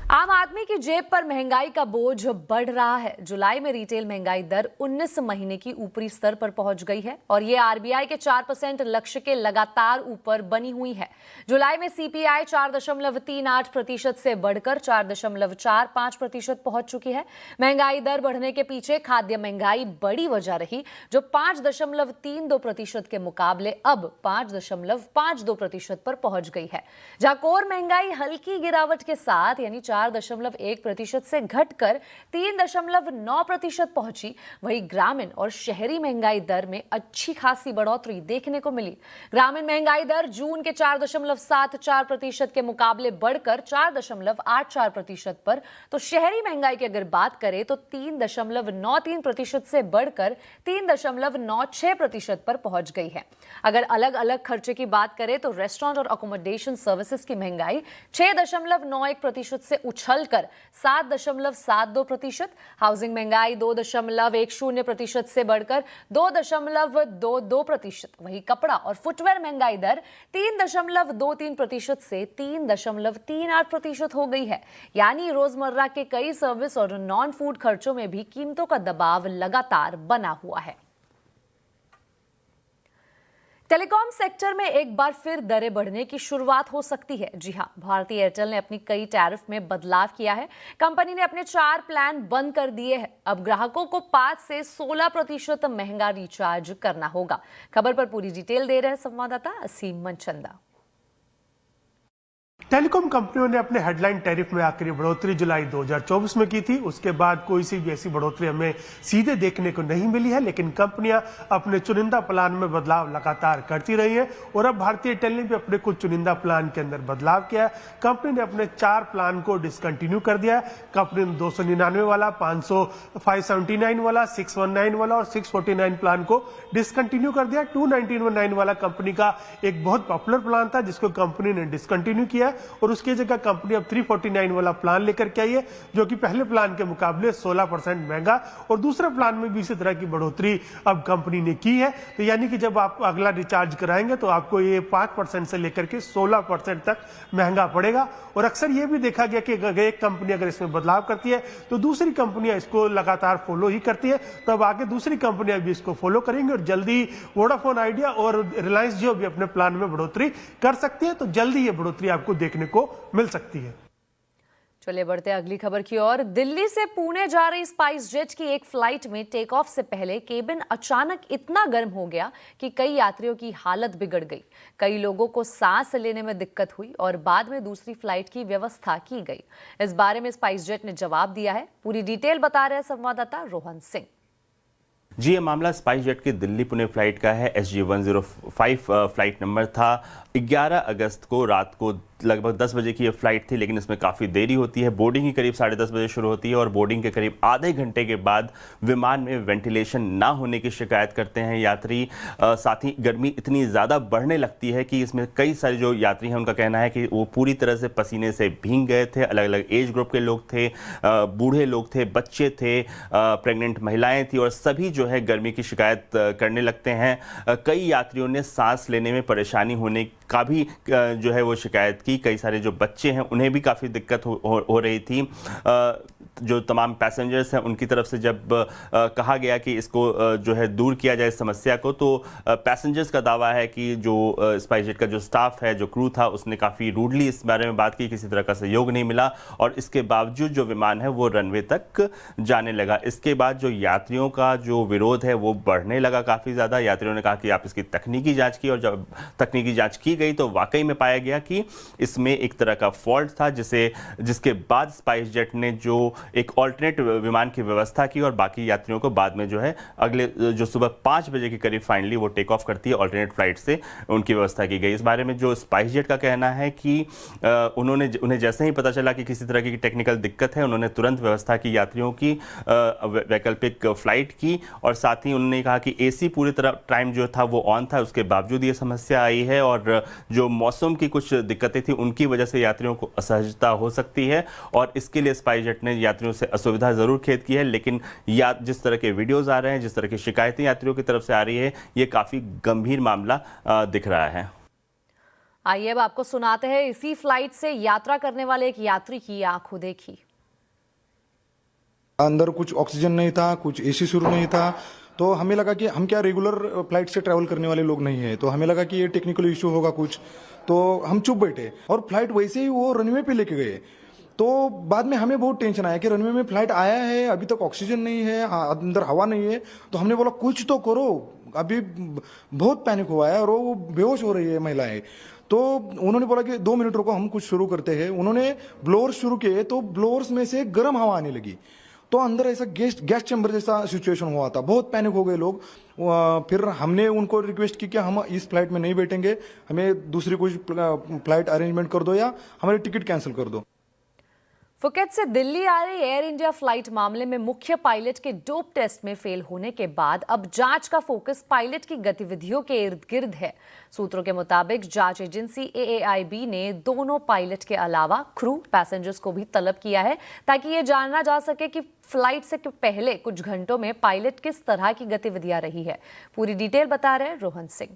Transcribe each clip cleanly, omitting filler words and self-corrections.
आम आदमी की जेब पर महंगाई का बोझ बढ़ रहा है। जुलाई में रिटेल महंगाई दर 19 महीने की ऊपरी स्तर पर पहुंच गई है और ये आरबीआई के 4% लक्ष्य के लगातार ऊपर बनी हुई है। जुलाई में सीपीआई 4.38% से बढ़कर 4.45% पहुंच चुकी है। महंगाई दर बढ़ने के पीछे खाद्य महंगाई बड़ी वजह रही, जो 5.32% के मुकाबले अब 5.52% पर पहुंच गई है, जहां कोर महंगाई हल्की गिरावट के साथ यानी 4.1% से घटकर 3.9% पहुंची। वहीं ग्रामीण और शहरी महंगाई दर में अच्छी खासी बढ़ोतरी देखने को मिली। ग्रामीण महंगाई दर जून के 4.74% के मुकाबले बढ़कर 4.84% पर, तो शहरी महंगाई की अगर बात करें तो 3.93% से बढ़कर 3.96% पर पहुंच गई है। अगर अलग अलग खर्चे की बात करें तो रेस्टोरेंट और अकोमोडेशन सर्विसेज की महंगाई 6.91% से उछलकर 7.72%, हाउसिंग महंगाई 2.10% से बढ़कर 2.22%, वहीं कपड़ा और फुटवेयर महंगाई दर 3.23% से 3.38% हो गई है। यानी रोजमर्रा के कई सर्विस और नॉन फूड खर्चों में भी कीमतों का दबाव लगातार बना हुआ है। टेलीकॉम सेक्टर में एक बार फिर दरें बढ़ने की शुरुआत हो सकती है। जी हां, भारती एयरटेल ने अपनी कई टैरिफ में बदलाव किया है। कंपनी ने अपने 4 प्लान बंद कर दिए हैं। अब ग्राहकों को 5 से 16% महंगा रिचार्ज करना होगा। खबर पर पूरी डिटेल दे रहे हैं संवाददाता असीम मनचंदा। टेलीकॉम कंपनियों ने अपने हेडलाइन टैरिफ में आखिरी बढ़ोतरी जुलाई 2024 में की थी। उसके बाद कोई सी भी ऐसी बढ़ोतरी हमें सीधे देखने को नहीं मिली है, लेकिन कंपनियां अपने चुनिंदा प्लान में बदलाव लगातार करती रही है और अब भारतीय एयरटेल ने भी अपने कुछ चुनिंदा प्लान के अंदर बदलाव किया है। कंपनी ने अपने 4 प्लान को डिसकंटिन्यू कर दिया है। कंपनी ने 299 वाला, 579 वाला, 619 वाला और 649 प्लान को डिसकंटिन्यू कर दिया। 2919 वाला कंपनी का एक बहुत पॉपुलर प्लान था जिसको कंपनी ने डिसकंटिन्यू किया और उसकी जगह कंपनी अब 349 वाला प्लान लेकर के आई है, जो कि पहले प्लान के मुकाबले 16% महंगा, और दूसरे प्लान में भी इसी तरह की बढ़ोतरी अब कंपनी ने की है। तो यानी कि जब आप अगला रिचार्ज कराएंगे तो आपको ये 5% से लेकर के 16% तक महंगा पड़ेगा। और अक्सर ये भी देखा गया कि एक कंपनी अगर इसमें बदलाव करती है तो दूसरी कंपनियां इसको लगातार फॉलो ही करती है, तो अब आगे दूसरी कंपनियां भी इसको फॉलो करेंगी और जल्दी वोडाफोन आइडिया और रिलायंस जियो भी अपने प्लान में बढ़ोतरी कर सकती है। तो जल्दी ये बढ़ोतरी आपको देखने को मिल सकती है। चलिए बढ़ते हैं अगली खबर की ओर। दिल्ली से पुणे जा रही स्पाइस जेट की एक फ्लाइट में टेक ऑफ से पहले केबिन अचानक इतना गर्म हो गया कि कई यात्रियों की हालत बिगड़ गई। कई लोगों को सांस लेने में दिक्कत हुई और बाद में दूसरी फ्लाइट की व्यवस्था की गई। इस बारे में स्पाइस जेट ने जवाब दिया है। पूरी डिटेल बता रहे हैं संवाददाता रोहन सिंह। जी, ये मामला स्पाइस जेट की दिल्ली पुणे फ्लाइट का है। SG105 फ्लाइट नंबर था। 11 अगस्त को रात को लगभग 10 बजे की ये फ्लाइट थी, लेकिन इसमें काफ़ी देरी होती है। बोर्डिंग ही करीब 10:30 बजे शुरू होती है और बोर्डिंग के करीब आधे घंटे के बाद विमान में वेंटिलेशन ना होने की शिकायत करते हैं यात्री। साथ ही गर्मी इतनी ज़्यादा बढ़ने लगती है कि इसमें कई सारे जो यात्री हैं उनका कहना है कि वो पूरी तरह से पसीने से भीग गए थे। अलग अलग एज ग्रुप के लोग थे, बूढ़े लोग थे, बच्चे थे, प्रेग्नेंट महिलाएँ थी और सभी जो है गर्मी की शिकायत करने लगते हैं। कई यात्रियों ने सांस लेने में परेशानी होने का भी जो है वो शिकायत की। कई सारे जो बच्चे हैं उन्हें भी काफ़ी दिक्कत हो रही थी। जो तमाम पैसेंजर्स हैं उनकी तरफ से जब कहा गया कि इसको जो है दूर किया जाए इस समस्या को, तो पैसेंजर्स का दावा है कि जो स्पाइस जेट का जो स्टाफ है, जो क्रू था, उसने काफ़ी रूडली इस बारे में बात की, किसी तरह का सहयोग नहीं मिला और इसके बावजूद जो विमान है वो रनवे तक जाने लगा। इसके बाद जो यात्रियों का जो विरोध है वो बढ़ने लगा काफ़ी ज़्यादा। यात्रियों ने कहा कि आप इसकी तकनीकी जाँच की और जब तकनीकी जाँच की गई तो वाकई में पाया गया कि इसमें एक तरह का फॉल्ट था, जिसके बाद स्पाइस जेट ने जो एक ऑल्टरनेट विमान की व्यवस्था की और बाकी यात्रियों को बाद में जो है अगले जो सुबह 5 बजे के करीब फाइनली वो टेक ऑफ करती है ऑल्टरनेट फ्लाइट से, उनकी व्यवस्था की गई। इस बारे में जो स्पाइस जेट का कहना है कि उन्हें जैसे ही पता चला कि किसी तरह की टेक्निकल दिक्कत है, उन्होंने तुरंत व्यवस्था की यात्रियों की वैकल्पिक फ्लाइट की और साथ ही उन्होंने कहा कि AC पूरी तरह टाइम जो था वो ऑन था, उसके बावजूद ये समस्या आई है और जो मौसम की कुछ दिक्कतें थी उनकी वजह से यात्रियों को असहजता हो सकती है और इसके लिए स्पाइस जेट ने यात्रियों से असुविधा जरूर खेद की है। लेकिन जिस तरह के वीडियोस आ रहे हैं, जिस तरह की शिकायतें यात्रियों की तरफ से आ रही है, ये काफी गंभीर मामला दिख रहा है। आइए अब आपको सुनाते हैं इसी फ्लाइट से यात्रा करने वाले एक यात्री की आंखों देखी। अंदर कुछ ऑक्सीजन नहीं था, कुछ एसी शुरू नहीं था, तो हमें लगा कि हम क्या रेगुलर फ्लाइट से ट्रैवल करने वाले लोग नहीं हैं, तो हमें लगा कि ये टेक्निकल इशू होगा कुछ, तो हम चुप बैठे और फ्लाइट वैसे ही वो रनवे पे लेके गए। तो बाद में हमें बहुत टेंशन आया कि रनवे में फ्लाइट आया है, अभी तक ऑक्सीजन नहीं है, अंदर हवा नहीं है, तो हमने बोला कुछ तो करो, अभी बहुत पैनिक हुआ है और वो बेहोश हो रही है महिलाएं। तो उन्होंने बोला कि 2 मिनट रुको, हम कुछ शुरू करते हैं। उन्होंने ब्लोअर्स शुरू किए तो ब्लोअर्स में से गर्म हवा आने लगी, तो अंदर ऐसा गैस चैम्बर जैसा सिचुएशन हुआ था, बहुत पैनिक हो गए लोग। फिर हमने उनको रिक्वेस्ट की कि हम इस फ्लाइट में नहीं बैठेंगे, हमें दूसरी कोई फ्लाइट अरेंजमेंट कर दो या हमारी टिकट कैंसिल कर दो। फुकेत से दिल्ली आ रही एयर इंडिया फ्लाइट मामले में मुख्य पायलट के डोप टेस्ट में फेल होने के बाद अब जांच का फोकस पायलट की गतिविधियों के इर्द गिर्द है। सूत्रों के मुताबिक जांच एजेंसी AAIB ने दोनों पायलट के अलावा क्रू पैसेंजर्स को भी तलब किया है ताकि ये जानना जा सके कि फ्लाइट से पहले कुछ घंटों में पायलट किस तरह की गतिविधियां रही है। पूरी डिटेल बता रहे हैं रोहन सिंह।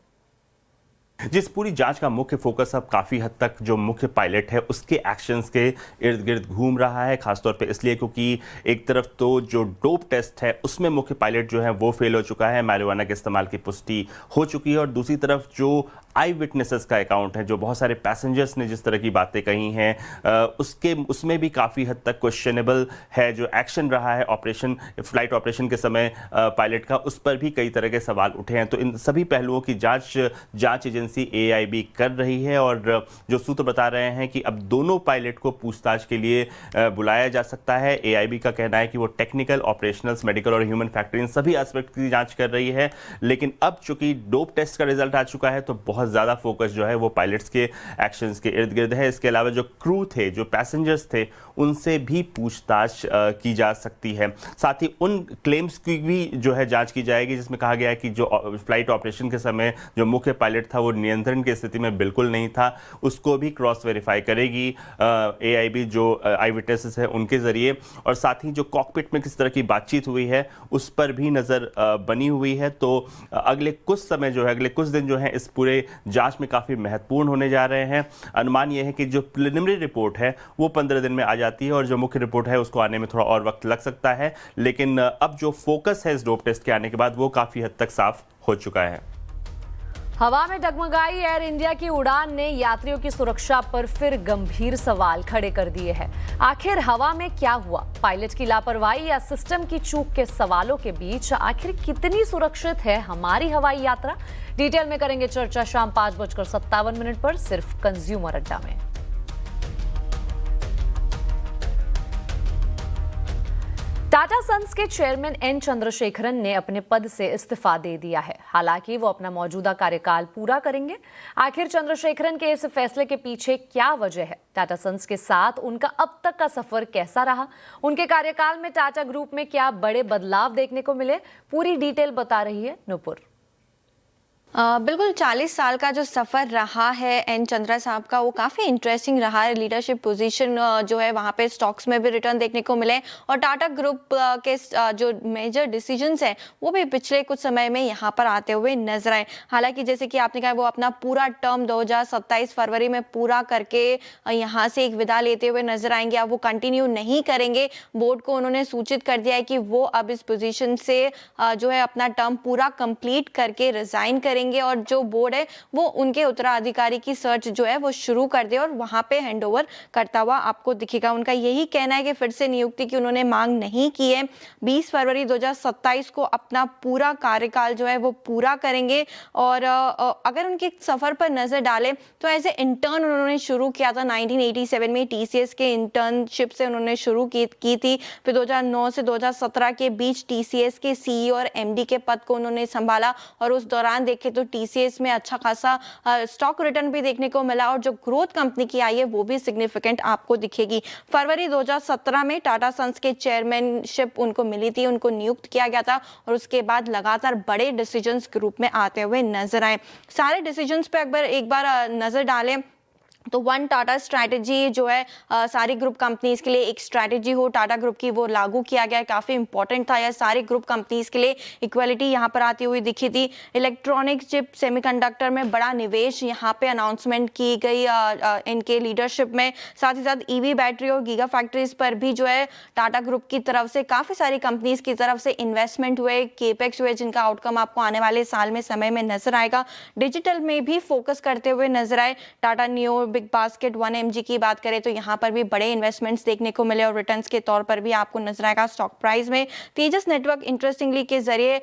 जिस पूरी जांच का मुख्य फोकस अब काफ़ी हद तक जो मुख्य पायलट है उसके एक्शंस के इर्द गिर्द घूम रहा है, खासतौर पे इसलिए क्योंकि एक तरफ तो जो डोप टेस्ट है उसमें मुख्य पायलट जो है वो फेल हो चुका है, मैरिजुआना के इस्तेमाल की पुष्टि हो चुकी है, और दूसरी तरफ जो आई विटनेसेस का अकाउंट है, जो बहुत सारे पैसेंजर्स ने जिस तरह की बातें कही हैं उसमें भी काफ़ी हद तक क्वेश्चनेबल है जो एक्शन रहा है ऑपरेशन फ्लाइट ऑपरेशन के समय पायलट का, उस पर भी कई तरह के सवाल उठे हैं। तो इन सभी पहलुओं की जांच एजेंसी AAIB कर रही है, और जो सूत्र बता रहे हैं कि अब दोनों पायलट को पूछताछ के लिए बुलाया जा सकता है। AAIB का कहना है कि वो टेक्निकल, ऑपरेशनल्स, मेडिकल और ह्यूमन फैक्टर इन सभी एस्पेक्ट की जांच कर रही है, लेकिन अब चूंकि डोप टेस्ट का रिजल्ट आ चुका है तो बहुत ज़्यादा फोकस जो है वो पायलट्स के एक्शंस के इर्द गिर्द है। इसके अलावा जो क्रू थे, जो पैसेंजर्स थे, उनसे भी पूछताछ की जा सकती है। साथ ही उन क्लेम्स की भी जो है जांच की जाएगी जिसमें कहा गया है कि जो फ्लाइट ऑपरेशन के समय जो मुख्य पायलट था वो नियंत्रण की स्थिति में बिल्कुल नहीं था, उसको भी क्रॉस वेरीफाई करेगी AAIB जो आई विटनेसेस है उनके जरिए, और साथ ही जो कॉकपिट में किस तरह की बातचीत हुई है उस पर भी नज़र बनी हुई है। तो अगले कुछ समय जो है, अगले कुछ दिन जो है इस पूरे जांच में काफ़ी महत्वपूर्ण होने जा रहे हैं। अनुमान यह है कि जो प्रिलिमिनरी रिपोर्ट है वो 15 दिन में आ जाती है, और जो मुख्य रिपोर्ट है उसको आने में थोड़ा और वक्त लग सकता है, लेकिन अब जो फोकस है इस डोप टेस्ट के आने के बाद वो काफ़ी हद तक साफ हो चुका है। हवा में डगमगाई एयर इंडिया की उड़ान ने यात्रियों की सुरक्षा पर फिर गंभीर सवाल खड़े कर दिए हैं। आखिर हवा में क्या हुआ? पायलट की लापरवाही या सिस्टम की चूक के सवालों के बीच आखिर कितनी सुरक्षित है हमारी हवाई यात्रा? डिटेल में करेंगे चर्चा शाम 5:57 पर सिर्फ कंज्यूमर अड्डा में। टाटा सन्स के चेयरमैन एन चंद्रशेखरन ने अपने पद से इस्तीफा दे दिया है। हालांकि वो अपना मौजूदा कार्यकाल पूरा करेंगे। आखिर चंद्रशेखरन के इस फैसले के पीछे क्या वजह है? टाटा सन्स के साथ उनका अब तक का सफर कैसा रहा? उनके कार्यकाल में टाटा ग्रुप में क्या बड़े बदलाव देखने को मिले? पूरी डिटेल बता रही है नुपुर। बिल्कुल 40 साल का जो सफ़र रहा है एन चंद्रा साहब का, वो काफ़ी इंटरेस्टिंग रहा है। लीडरशिप पोजीशन जो है वहाँ पे स्टॉक्स में भी रिटर्न देखने को मिले, और टाटा ग्रुप के जो मेजर डिसीजंस हैं वो भी पिछले कुछ समय में यहाँ पर आते हुए नजर आए। हालांकि जैसे कि आपने कहा, वो अपना पूरा टर्म 2027 फरवरी में पूरा करके यहाँ से एक विदा लेते हुए नजर आएंगे। अब वो कंटिन्यू नहीं करेंगे। बोर्ड को उन्होंने सूचित कर दिया है कि वो अब इस पोजीशन से जो है अपना टर्म पूरा कंप्लीट करके रिजाइन करेंगे, और जो बोर्ड है वो उनके उत्तराधिकारी की सर्च जो है वो शुरू कर दे और वहां पे हैंडओवर करता हुआ आपको दिखेगा। उनका यही कहना है कि फिर से नियुक्ति की उन्होंने मांग नहीं की है। 20 फरवरी 2027 को अपना पूरा कार्यकाल जो है वो पूरा करेंगे। और अगर उनके सफर पर नजर डालें तो एज ए इंटर्न उन्होंने शुरू किया था 1987 में, TCS के इंटर्नशिप से उन्होंने शुरू की थी। फिर 2009 से 2017 के बीच TCS के CEO और MD के पद को उन्होंने संभाला, और उस दौरान देखे तो TCS में अच्छा खासा स्टॉक रिटर्न भी देखने को मिला, और जो ग्रोथ कंपनी की आई है वो भी सिग्निफिकेंट आपको दिखेगी। फरवरी 2017 में टाटा सन्स के चेयरमैनशिप उनको मिली थी, उनको नियुक्त किया गया था, और उसके बाद लगातार बड़े डिसीजंस ग्रुप में आते हुए नजर आए। सारे डिसीजंस पे एक बार नजर डालें तो वन टाटा स्ट्रैटेजी जो है सारी ग्रुप कंपनीज के लिए एक स्ट्रैटेजी हो टाटा ग्रुप की, वो लागू किया गया है। काफ़ी इंपॉर्टेंट था यह सारी ग्रुप कंपनीज के लिए। इक्वालिटी यहाँ पर आती हुई दिखी थी। इलेक्ट्रॉनिक चिप सेमीकंडक्टर में बड़ा निवेश यहाँ पे अनाउंसमेंट की गई इनके लीडरशिप में। साथ ही साथ ईवी बैटरी और गीगा फैक्ट्रीज पर भी जो है टाटा ग्रुप की तरफ से काफ़ी सारी कंपनीज की तरफ से इन्वेस्टमेंट हुए, केपेक्स हुए, जिनका आउटकम आपको आने वाले साल में समय में नजर आएगा। डिजिटल में भी फोकस करते हुए नजर आए। Tata neo, big basket, 1mg की बात करें तो यहाँ पर भी बड़े इन्वेस्टमेंट्स देखने को मिले और रिटर्न्स के तौर पर भी आपको नजर आएगा स्टॉक प्राइस में। तेजस नेटवर्क इंटरेस्टिंगली के जरिए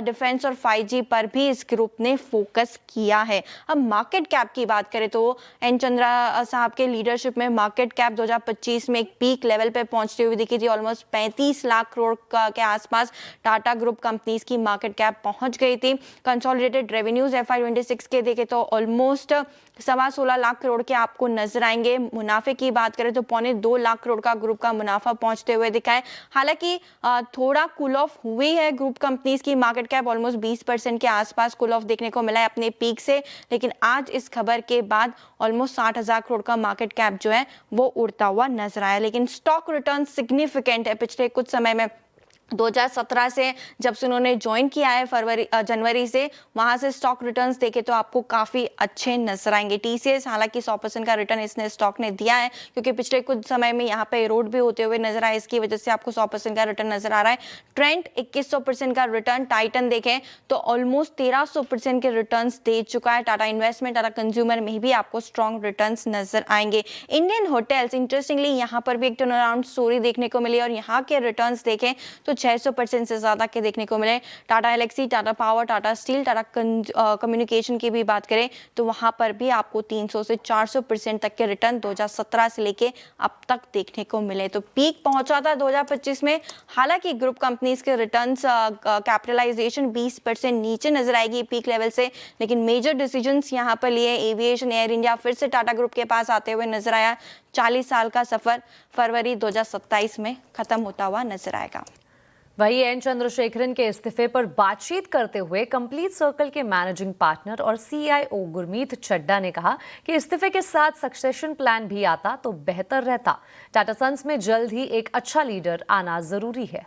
डिफेंस और 5G पर भी इस ग्रुप ने फोकस किया है। अब मार्केट कैप की बात करें तो एन चंद्रा साहब के लीडरशिप में मार्केट कैप 2025 में एक पीक लेवल पे पहुंचती हुई दिखी थी। ऑलमोस्ट 35 लाख करोड़ के आसपास टाटा ग्रुप कंपनीज की मार्केट कैप पहुंच गई थी। कंसोलिडेटेड रेवेन्यूज FY26 के देखें तो ऑलमोस्ट 16.25 लाख करोड़ के आपको नजर आएंगे। मुनाफे की बात करें तो 2.25 लाख करोड़ का ग्रुप का मुनाफा पहुंचते हुए दिखा है। हालांकि थोड़ा कूल ऑफ हुई है ग्रुप कंपनीज की मार्केट कैप, ऑलमोस्ट 20% के आसपास कूल ऑफ देखने को मिला है अपने पीक से, लेकिन आज इस खबर के बाद ऑलमोस्ट 60,000 करोड़ का मार्केट कैप जो है वो उड़ता हुआ नजर आया। लेकिन स्टॉक रिटर्न सिग्निफिकेंट है पिछले कुछ समय में। 2017 से जब से उन्होंने ज्वाइन किया है जनवरी से, वहां से स्टॉक रिटर्न्स देखे तो आपको काफी अच्छे नजर आएंगे। TCS हालांकि 100% का रिटर्न इसने स्टॉक ने दिया है, क्योंकि पिछले कुछ समय में यहाँ पे इरोड भी होते हुए नजर आए, इसकी वजह से आपको 100% का रिटर्न नजर आ रहा है। ट्रेंड 2100% का रिटर्न, टाइटन देखें तो ऑलमोस्ट 1300% के रिटर्न दे चुका है। टाटा इन्वेस्टमेंट, टाटा कंज्यूमर में भी आपको स्ट्रॉन्ग रिटर्न नजर आएंगे। इंडियन होटल्स इंटरेस्टिंगली यहाँ पर भी एक टर्न अराउंड स्टोरी देखने को मिली और यहाँ के रिटर्न देखें तो 600% से ज्यादा के देखने को मिले। Tata Elxsi, Tata power, Tata steel, Tata communication की भी बात करें तो वहां पर भी आपको 300 से 400% तक के रिटर्न 2017 से लेके अब तक देखने को मिले। तो पीक पहुंचा था 2025 में। हालांकि ग्रुप कंपनीज के रिटर्न्स कैपिटलाइजेशन 20% नीचे नजर आएगी पीक लेवल से, लेकिन मेजर डिसीजंस यहां पर लिए। एविएशन, एयर इंडिया फिर से टाटा ग्रुप के पास आते हुए नजर आया। 40 साल का सफर फरवरी 2027 में खत्म होता हुआ नजर आएगा। वहीं एन चंद्रशेखरन के इस्तीफे पर बातचीत करते हुए कंप्लीट सर्कल के मैनेजिंग पार्टनर और CIO गुरमीत चड्डा ने कहा कि इस्तीफे के साथ सक्सेशन प्लान भी आता तो बेहतर रहता। टाटा सन्स में जल्द ही एक अच्छा लीडर आना जरूरी है।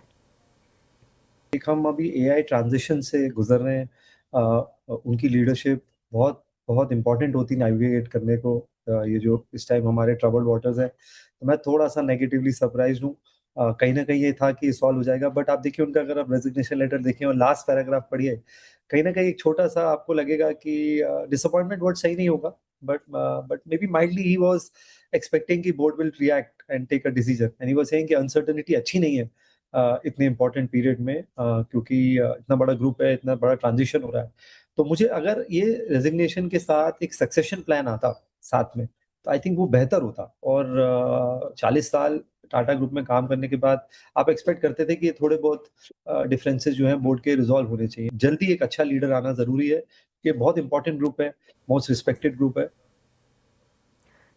हम अभी AI ट्रांजिशन से गुजर रहे हैं। उनकी लीडरशिप बहुत बहुत इंपॉर्टेंट होती है नेविगेट करने को। ये जो इस टाइम हमारे ट्रबल्ड वाटर्स है, तो मैं थोड़ा सा नेगेटिवली सरप्राइज हूँ। कहीं ना कहीं ये था कि सॉल्व हो जाएगा, बट आप देखिए उनका, अगर आप रेजिग्नेशन लेटर देखें और लास्ट पैराग्राफ पढ़िए, कहीं ना कहीं एक छोटा सा आपको लगेगा कि डिसअपॉइंटमेंट वर्ड सही नहीं होगा, but may be mildly he was expecting कि board will react and take a decision, and he was saying कि अनसर्टेनिटी अच्छी नहीं है इतने इंपॉर्टेंट पीरियड में, क्योंकि इतना बड़ा ग्रुप है, इतना बड़ा ट्रांजिशन हो रहा है। तो मुझे अगर ये रेजिग्नेशन के साथ एक सक्सेशन प्लान आता साथ में, तो आई थिंक वो बेहतर होता। और 40 साल टाटा ग्रुप में काम करने के बाद आप एक्सपेक्ट करते थे कि ये थोड़े बहुत डिफरेंसेस जो हैं बोर्ड के रिजॉल्व होने चाहिए। जल्दी एक अच्छा लीडर आना जरूरी है। ये बहुत इंपॉर्टेंट ग्रुप है, मोस्ट रिस्पेक्टेड ग्रुप है।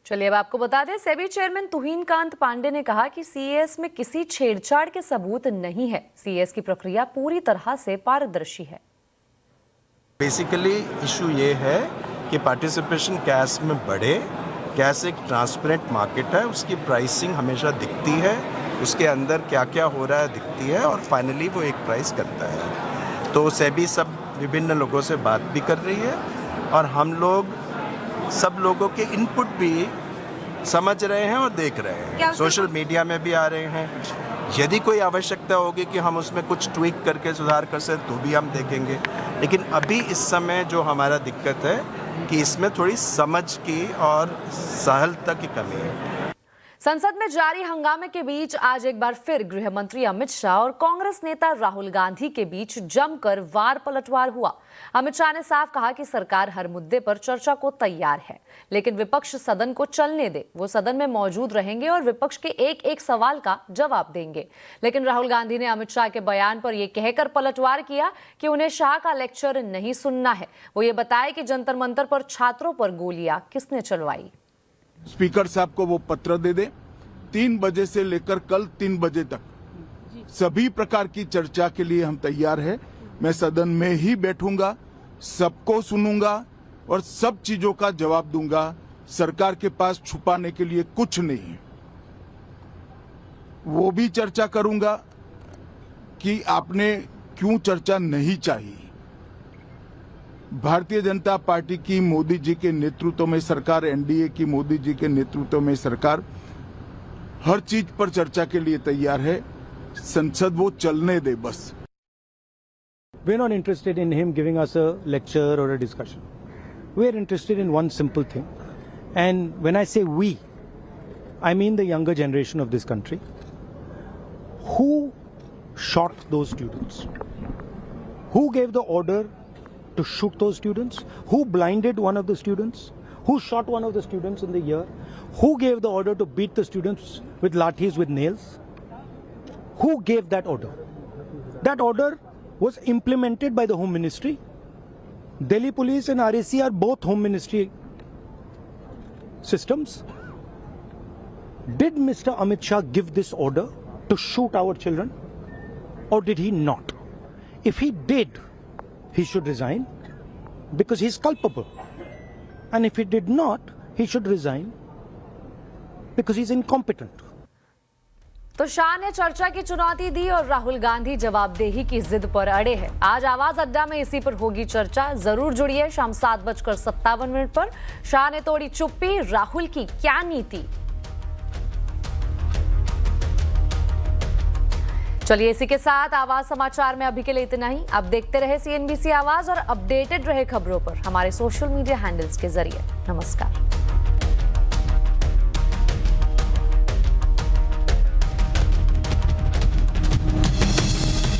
चलिए अब आपको बता दें, सेबी चेयरमैन तुहिन कांत पांडे ने कहा कि CAS में किसी छेड़छाड़ के सबूत नहीं है। CAS की प्रक्रिया पूरी तरह से पारदर्शी है। बेसिकली इशू ये है कि पार्टिसिपेशन कैश में बढ़े। कैश एक ट्रांसपेरेंट मार्केट है, उसकी प्राइसिंग हमेशा दिखती है, उसके अंदर क्या क्या हो रहा है दिखती है, और फाइनली वो एक प्राइस करता है। तो सेबी सब विभिन्न लोगों से बात भी कर रही है, और हम लोग सब लोगों के इनपुट भी समझ रहे हैं और देख रहे हैं। सोशल मीडिया में भी आ रहे हैं। यदि कोई आवश्यकता होगी कि हम उसमें कुछ ट्वीक करके सुधार कर सकें तो भी हम देखेंगे। लेकिन अभी इस समय जो हमारा दिक्कत है कि इसमें थोड़ी समझ की और सहजता की कमी है। संसद में जारी हंगामे के बीच आज एक बार फिर गृह मंत्री अमित शाह और कांग्रेस नेता राहुल गांधी के बीच जमकर वार पलटवार हुआ। अमित शाह ने साफ कहा कि सरकार हर मुद्दे पर चर्चा को तैयार है, लेकिन विपक्ष सदन को चलने दे। वो सदन में मौजूद रहेंगे और विपक्ष के एक एक सवाल का जवाब देंगे। लेकिन राहुल गांधी ने अमित शाह के बयान पर यह कहकर पलटवार किया कि उन्हें शाह का लेक्चर नहीं सुनना है। वो ये बताए कि जंतर मंतर पर छात्रों पर गोलियां किसने चलवाई। स्पीकर साहब को वो पत्र दे दे। 3 बजे से लेकर कल 3 बजे तक सभी प्रकार की चर्चा के लिए हम तैयार हैं। मैं सदन में ही बैठूंगा, सबको सुनूंगा और सब चीजों का जवाब दूंगा। सरकार के पास छुपाने के लिए कुछ नहीं है। वो भी चर्चा करूंगा कि आपने क्यों चर्चा नहीं चाहिए। भारतीय जनता पार्टी की मोदी जी के नेतृत्व में सरकार, एनडीए की मोदी जी के नेतृत्व में सरकार हर चीज पर चर्चा के लिए तैयार है। संसद वो चलने दे बस। We're not interested in him giving us a lecture or a discussion. We're interested in one simple thing. And when I say we, I mean the younger generation of this country. Who shot those students? Who gave the order to shoot those students? Who blinded one of the students? Who shot one of the students in the ear? Who gave the order to beat the students with lathis, with nails? Who gave that order? That order was implemented by the Home Ministry. Delhi Police and RAC are both Home Ministry systems. Did Mr. Amit Shah give this order to shoot our children, or did he not? If he did, he should resign because he's culpable. And if he did not, he should resign because he's incompetent. तो शाह ने चर्चा की चुनौती दी और राहुल गांधी जवाबदेही की जिद पर अड़े हैं। आज आवाज अड्डा में इसी पर होगी चर्चा। जरूर जुड़िए शाम 7:57 पर। शाह ने तोड़ी चुप्पी, राहुल की क्या नीति? चलिए इसी के साथ आवाज समाचार में अभी के लिए इतना ही। अब देखते रहे CNBC आवाज और अपडेटेड रहे खबरों पर हमारे सोशल मीडिया हैंडल्स के जरिए। नमस्कार।